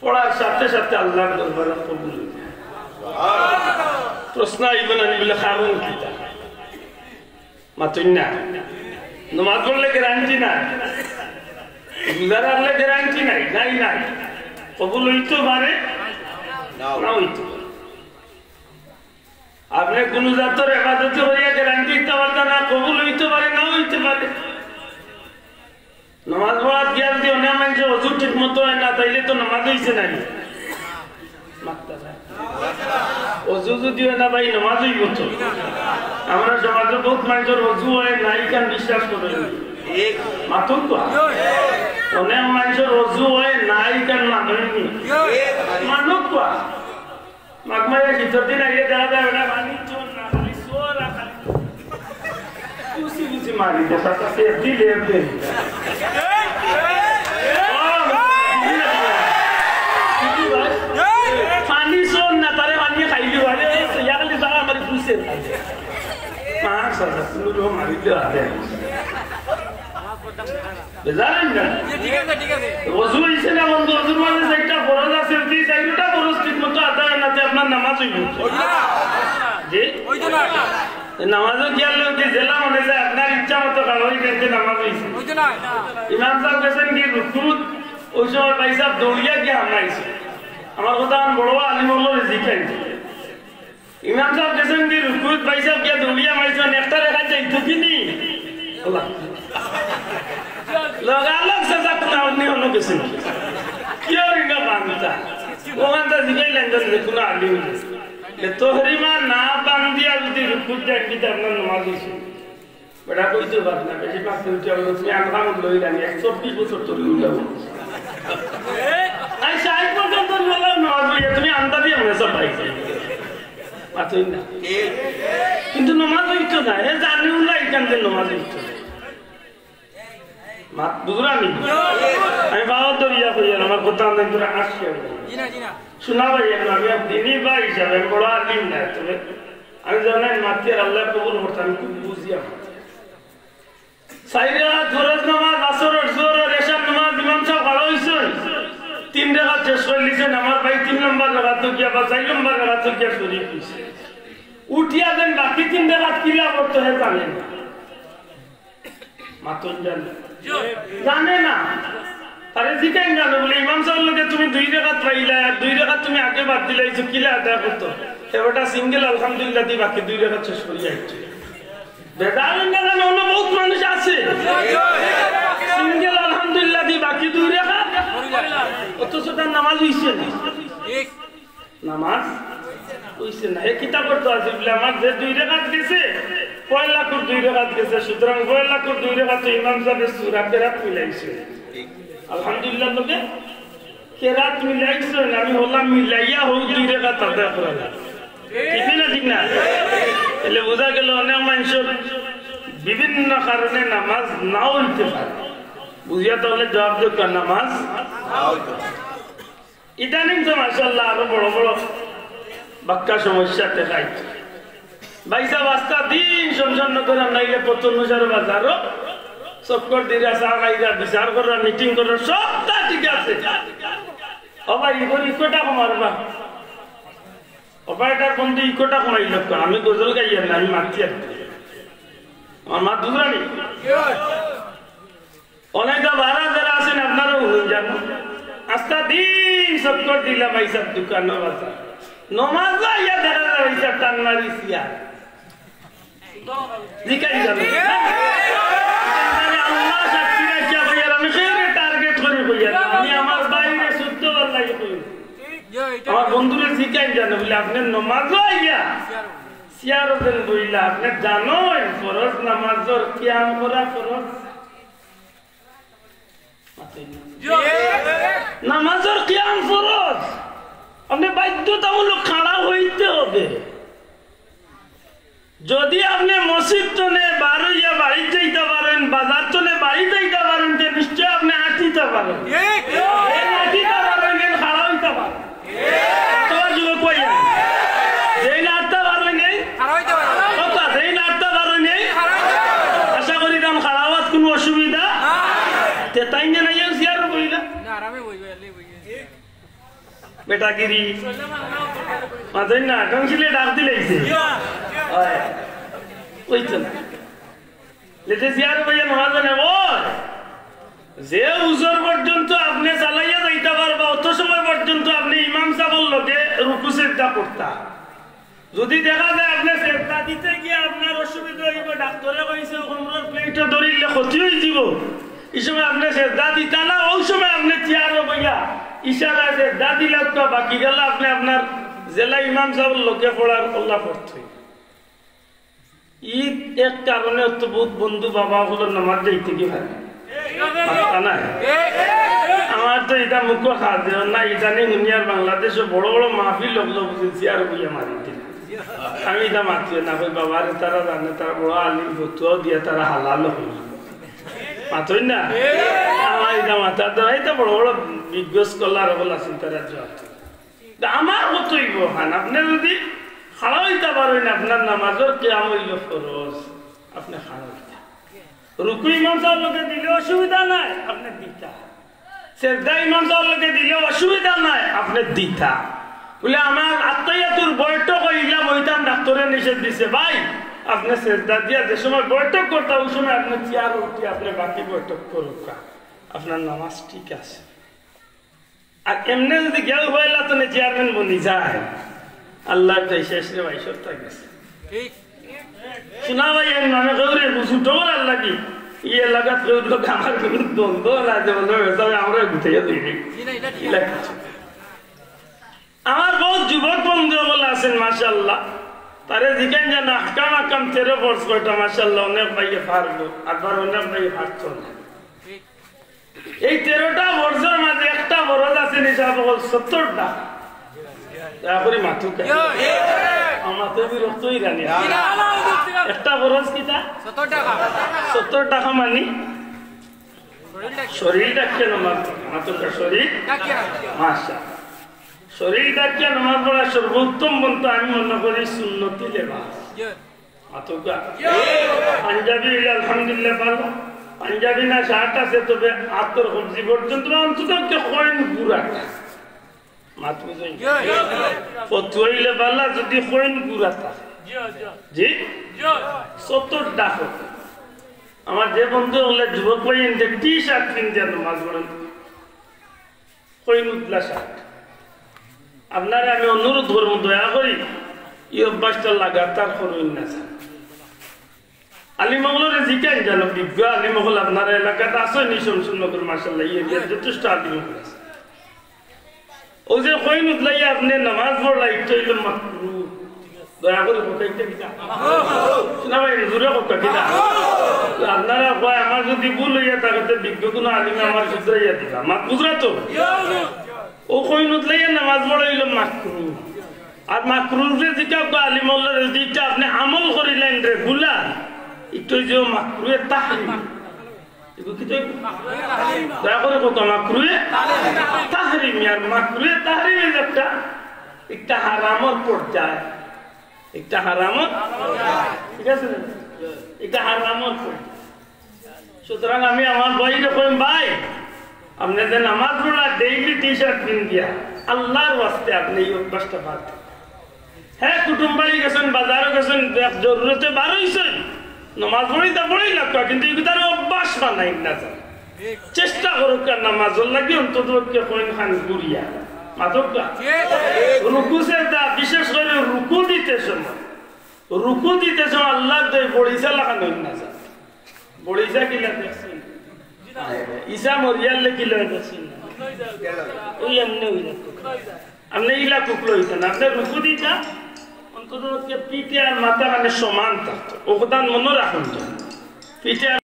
পড়ার সাথে সাথে আল্লাহর দরবারে কবুল হয়ে যায়। প্রশ্ন আইবে না বলে কারণ কি মাতুন না নমাজ পড়লে গ্যারান্টি নাই, রোজা রাখলে গ্যারান্টি নাই, নাই নাই কবুল হইতে পারে না হইতে পারে। আপনি কোন জাতের ইবাদত করিয়া গ্যারান্টি দিতে পারতেন না, কবুল হইতে পারে না হইতে পারে। নামাজ পড়ার জ্ঞান দিয়ে অনেক মানুষ অজু ঠিক মতো হয় না, তাইলে তো নামাজ হইছে নাকি? অজু যদি হয় না ভাই নামাজ হইব তো। আমরা সমাজে বহুত মানুষের অজু হয় নাই কেন বিশ্বাস করে মাতুন তো অনেক মানুষের অজু হয় নাই কেন মানুষনি মানুষ তো মাঘমারে ভিতর দিন আগে দেখা যায় ওটা পানি চোর না খালি চোর আর খালি কুচি কুচি মারি দেখা সে দিলে পানি চোর না তারে পানি খাইলি আরে ইয়া খালি যারা আমার পুষে মাছ আছে পুরো মারি দিয়ে আছে বেজারেন না ঠিক আছে ঠিক আছে ওযু হইছে না বন্ধু ওযুর মানে একটা ফরজ আছে এই চাইটা ফরজ ঠিক মতো আদায় না তে আপনার নামাজ হইব জি হইতো না নামাজও খেয়াল রাখতে জেলা মনে যায় আপনার ইচ্ছা মতো কারোই করতে নামাজ হইছে হইতো না ইমাম সাহেব গেছেন কি রুকুত ওই সময় ভাই সাহেব দৌড়িয়া গিয়ে হামলাইছে আমার কথা বড় আলিম হলো জিকাইছে ইমাম সাহেব গেছেন কি রুকুত ভাই সাহেব গিয়ে দৌড়িয়া মাইছেন একটা রেখা চাইতো কি নি আল্লাহ লগালগ সাজা কোনাউনি হলো গেছেন কি হইনা বান্দা ওখানটা জিকাইলেন যে কোন আলিম তোহরিমা না বান্দিয়া যদি রুকুত যায় কি আপনার নামাজ হইছে বেটা কইতে পারবে না বেশি পাঁচ মিনিট হলো তুমি আঙ্গামত লই রানি 124 বছর তোর উল্লাও আই সাইড পর্যন্ত লইলাম নামাজ হইয়া তুমি আন্দা দিয়ে মনে সব পাইছে মাতুই না কিন্তু নামাজ হইতো না এ জানি উল্লাই কান্দে নামাজ হইতো মাত বুঝরানি আমি বাবা দরিয়া কইয়া আমার কথা আনন্দ করে আসছে জিনা জিনা শোনা ভাই আমি দিনী ভাই হিসাবে বড় আলিম না তবে আমি জানেন মাতিয়ার আল্লাহ কবুল করতাম খুব বুঝিয়া সাইরা ফরজ নামাজ আসর জোহর আর এশার নামাজ ইমাম সাহেব ভালো হইছে 3 রাকাত শেষ করে লিছেন আমার ভাই 3 নম্বর রাকাত গিয়া বা 4 নম্বর রাকাত গিয়া শরীক হইছে উঠিয়া দেন বাকি 3 রাকাত কিলা করতে হয় জানেন না মাতুন জানে না আরে জিকাই না বলে ইমাম সাহেব লোকে তুমি 2 রাকাত পাইলা আর 2 রাকাত তুমি আগে বাদ দিলাইছো কিলা আদা করতে এবারটা সিঙ্গেল আলহামদুলিল্লাহ দি বাকি 2 রাকাত শেষ করি আইছো বেদারেন না জানো অন্য বহুত মানুষ আছে সিঙ্গেল আলহামদুলিল্লাহ দি বাকি 2 রাকাত অথচ তার নামাজ হইছে না ঠিক নামাজ হইছে না এই কিতাবের তো আছে বলে আমার যে 2 রাকাত গেছে পয়লা কুর 2 রাকাত গেছে সুতরাং পয়লা কুর 2 রাকাত ইমাম সাহেব সূরা কেরাত মিলাইছে আলহামদুলিল্লাহ লোকে কেরাত মিলাইছে আমি হলাম মিলাইয়া হোক 2 রাকাত আদা করা ঠিক না ঠিক না এলে বোঝা গেল অনেক মানুষের বিভিন্ন কারণে নামাজ নাও হইতে পারে বুঝিয়া তাহলে জবাব দিও নামাজ ইদানিং তো মাশাআল্লাহ আরো বড় বড় বাক্কা সমস্যা দেখাইছে ভাই সাহেব আস্তা দিন সম্পন্ন করে নাইলে পতনুসার বাজারও চক্কর দিরা সাহাইরা বিচার করার মিটিং করার সবটা ঠিক আছে অবাই ইকোটা কমারবা অপারেটার বন্ধু ইকোটা কমাইল আমি গজল গাইয়া না আমি মারছি আর আমার মা দুধরানি অনেকটা ভাড়া যারা আছেন আপনারাও জানো আস্তা দিন চক্কর দিলা ভাই সাহেব দোকান বাজার নমাজ ইয়া দেখা যায় ভাই সাহেব টান মারিছিয়া জিকাই যাবে আল্লাহ সাক্ষী রাখিয়া ভাইয়ার আমি খেয়ে টার্গেট করে ভাইয়া আমি আমার বাইরে শুদ্ধ আল্লাহ কই আমার বন্ধুরা জিকাই জানে বলে আপনি নামাজ আইয়া সিয়ারতেন বইলা আপনি জানো ফরজ নামাজের কিয়াম করা ফরজ নামাজের কিয়াম ফরজ আপনি বাধ্যতামূলক খাড়া হইতে হবে যদি আপনি মসজিদ চলে বারোইয়া বাড়ি যাইতে পারেন বাজার চলে বাড়ি যাইতে পারেন যে নিশ্চয় আপনি হাঁটিতে পারেন হাঁটিতে পারেন খাড়া হইতে পারেন তোমার যুবক কইয়া যেই নাড়তে পারবেন এই কথা যেই নাড়তে পারবেন এই আশা করি দাম খাড়া হওয়ার কোনো অসুবিধা তাই না নাই সিয়ার বইলা বেটাগিরি মাঝেন না কাউন্সিলে ডাক দিলেইছে ওইতো না লেতে জিয়ার ভাইয়া নমাজ নেব যে উজর পর্যন্ত আপনি চালাইয়া যাইতে পারবা অত সময় পর্যন্ত আপনি ইমাম সাহেবের লগে রুকু সিজদা করতা যদি দেখা যায় আপনি সিজদা দিতে গিয়ে আপনার অসুবিধা হইব ডাক্তারে কইছে কোমরের প্লেটে ধরিলে ক্ষতি হই যাব এই সময় আপনি সিজদা দিতা না ওই সময় আপনি চেয়ার ভাইয়া ইশারা সিজদা দিলা তো বাকি গেল আপনি আপনার জেলা ইমাম সাহেবের লগে পড়ার আল্লাহ পড়তে ঈদ এক কারণে তো বহুত বন্ধু বাবা হলো নামাজ যাইতে কি ভাই আমার তো এটা মুখ খাওয়া না ইদানিং দুনিয়ার বাংলাদেশে বড় বড় মাহফিল লোক বুঝেছি আর বুঝে মারি দিল আমি এটা মাতিও না কই বাবার তারা জানে তারা বড় আলিম ফতুয়াও দিয়ে তারা হালাল মাতই না আমার এটা মাথার দ্বারা এটা বড় বড় বিজ্ঞ স্কলার বলে আছেন তারা জবাব আমার মতোই বহান আপনি যদি খাওয়াইতে পারেন আপনার নামাজের কেয়াম হইল ফরজ আপনি খাওয়াইতে রুকু ইমাম সাহেব লোকে দিলে অসুবিধা নাই আপনি দিতা সেজদা ইমাম সাহেব লোকে দিলে অসুবিধা নাই আপনি দিতা বলে আমার আত্মীয়তুর বৈঠক হইলাম ওইটাম ডাক্তারের নিষেধ দিছে ভাই আপনি সেজদা দিয়া যে সময় বৈঠক করতে ওই সময় আপনি চেয়ার উঠি আপনি বাকি বৈঠক করুক আপনার নামাজ ঠিক আছে আর এমনি যদি গেল হইলা তো চেয়ারম্যান বনি যায় আল্লাহ শেষ রে ভাই সব গেছে শোনা ভাই মানে গৌরে ছোট আল্লাহ কি ইয়ে লাগাত লোক আমার দ্বন্দ্ব না যে বলতে আমরা গুছিয়ে দিই আমার বহুত যুবক বন্ধু বলে আছেন মাশাআল্লাহ তারে জিজ্ঞান যেন আহকাম আহকাম 13 বর্ষ কয়টা মাশাআল্লাহ অনেক ভাইয়ে পারবো আবার অনেক ভাইয়ে পারতো না এই 13টা বর্ষের মাঝে একটা বরজ আছে নিশাব 70টা তারপরে মাথুকা আমাতে বিরক্তই রানি একটা বরজ কিটা 70 টাকা মানি শরীরটা কেন মাথুকা শরীর মাশা শরীরটা কেন নামাজ পড়া সর্বোত্তম বলতে আমি মনে করি সুন্নতি লেবাস মাথুকা পাঞ্জাবি আলহামদুলিল্লাহ ভালো পাঞ্জাবি না শার্ট আছে তবে আতর সবজি পর্যন্ত অন্তত কয়েন গুড়াটা পথুয়াইলে বালা যদি কয়েন গুড়াটা জি 70 টাকা আমার যে বন্ধু হলে যুবক ভাই টি শার্ট কিনতে নামাজ পড়েন কয়েন উতলা শার্ট আপনারা আমি অনুরোধ করবো দয়া করি এই অভ্যাসটা লাগাতার করুন না আলিমহলের জিজ্ঞান জানো বিজ্ঞ আলিমহল আপনার এলাকাতে আছে নিশম সুন্নতুল মাশাআল্লাহ যথেষ্ট আলিমহল আছে ও যে কইন উতলাইয়া আপনি নামাজ পড়লা একটু হইল মাকরু দয়া করে কোথাইতে কিটা শোনা ভাই জোরে কথা কিটা আপনারা কয় আমার যদি ভুল হইয়া থাকে বিজ্ঞ কোনো আলিমে আমার শুধরাইয়া দিবা মাত বুঝরা তো ও কইন উতলাইয়া নামাজ পড়া হইল মাকরু আর মাকরুরে যেটা আলিমহলের যেটা আপনি আমল করিলেন রেগুলার একটু যে মাকরুয়ে তাহরিম এগুলো কি দয়া করে কত মাকরুয়ে তাহরিম আর মাকরুয়ে তাহরিম একটা হারামত পর্যায় একটা হারামত ঠিক আছে একটা হারামত পর্যায় সুতরাং আমি আমার ভাই রকম ভাই আপনাদের নামাজ পড়া ডেইলি টি শার্ট কিন দিয়া আল্লাহর ওয়াস্তে আপনি এই অভ্যাসটা বাদ হ্যাঁ কুটুম বাড়ি গেছেন বাজারে গেছেন জরুরতে বার হইছেন নামাজ পড়িতে পড়েই লাগতো কিন্তু তার অভ্যাস বানাই না চেষ্টা করুক নামাজ লাগে অন্তত কয়েন খান গুড়িয়া মাধবকা রুকু সেজদা বিশেষ করে রুকু দিতে সময় আল্লাহ বড়িসা লাগানো না বড়িসা কিলা দেখছেন ঈসা মরিয়ালে কিলা দেখছেন ওই এমনি হই না আপনি ইলা কুকলো হইতেন আপনার রুকু দিতা অন্তত পিঠে আর মাথা মানে সমান থাকতো ওখান মনে রাখুন পিঠে